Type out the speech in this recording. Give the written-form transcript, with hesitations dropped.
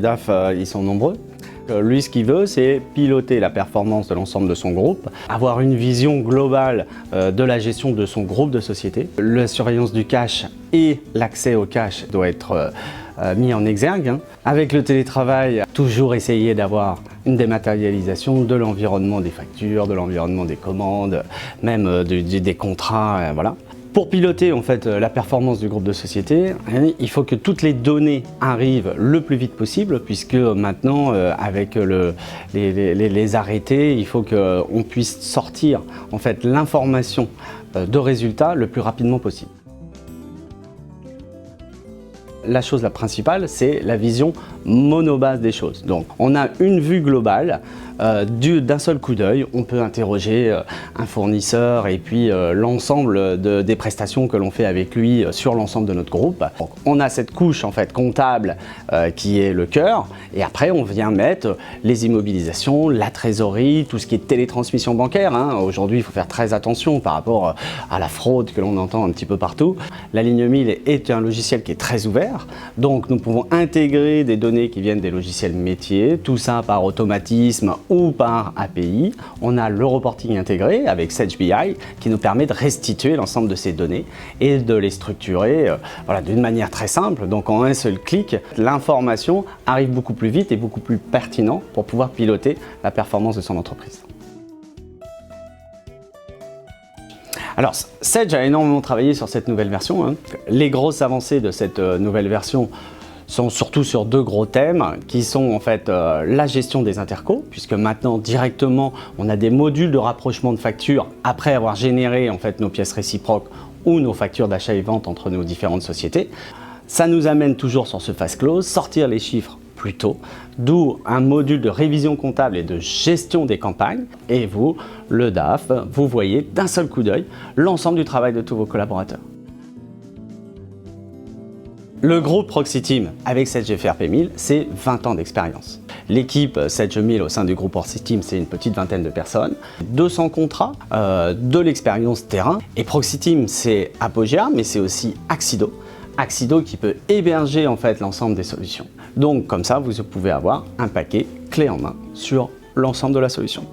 DAF, ils sont nombreux. Lui, ce qu'il veut, c'est piloter la performance de l'ensemble de son groupe, avoir une vision globale de la gestion de son groupe de sociétés. La surveillance du cash et l'accès au cash doit être mis en exergue. Avec le télétravail, toujours essayer d'avoir une dématérialisation de l'environnement des factures, de l'environnement des commandes, même des contrats, voilà. Pour piloter en fait la performance du groupe de société, il faut que toutes les données arrivent le plus vite possible, puisque maintenant avec les arrêtés, il faut qu'on puisse sortir en fait l'information de résultats le plus rapidement possible. La chose la principale, c'est la vision monobase des choses. Donc, on a une vue globale d'un seul coup d'œil. On peut interroger un fournisseur et puis l'ensemble des prestations que l'on fait avec lui sur l'ensemble de notre groupe. Donc, on a cette couche en fait comptable qui est le cœur, et après on vient mettre les immobilisations, la trésorerie, tout ce qui est télétransmission bancaire. Aujourd'hui, il faut faire très attention par rapport à la fraude que l'on entend un petit peu partout. La ligne 1000 est un logiciel qui est très ouvert. Donc nous pouvons intégrer des données qui viennent des logiciels métiers, tout ça par automatisme ou par API. On a le reporting intégré avec Sage BI qui nous permet de restituer l'ensemble de ces données et de les structurer voilà, d'une manière très simple. Donc en un seul clic, l'information arrive beaucoup plus vite et beaucoup plus pertinent pour pouvoir piloter la performance de son entreprise. Alors, Sage a énormément travaillé sur cette nouvelle version. Les grosses avancées de cette nouvelle version sont surtout sur deux gros thèmes qui sont en fait la gestion des intercos, puisque maintenant directement on a des modules de rapprochement de factures après avoir généré en fait nos pièces réciproques ou nos factures d'achat et vente entre nos différentes sociétés. Ça nous amène toujours sur ce fast close, sortir les chiffres plus tôt, d'où un module de révision comptable et de gestion des campagnes. Et vous, le DAF, vous voyez d'un seul coup d'œil l'ensemble du travail de tous vos collaborateurs. Le groupe Proxiteam avec Sage GFRP 1000, c'est 20 ans d'expérience. L'équipe Sage 1000 au sein du groupe Proxiteam, c'est une petite vingtaine de personnes, 200 contrats, de l'expérience terrain. Et Proxiteam, c'est Apogea, mais c'est aussi Axido. Axido qui peut héberger en fait l'ensemble des solutions. Donc comme ça, vous pouvez avoir un paquet clé en main sur l'ensemble de la solution.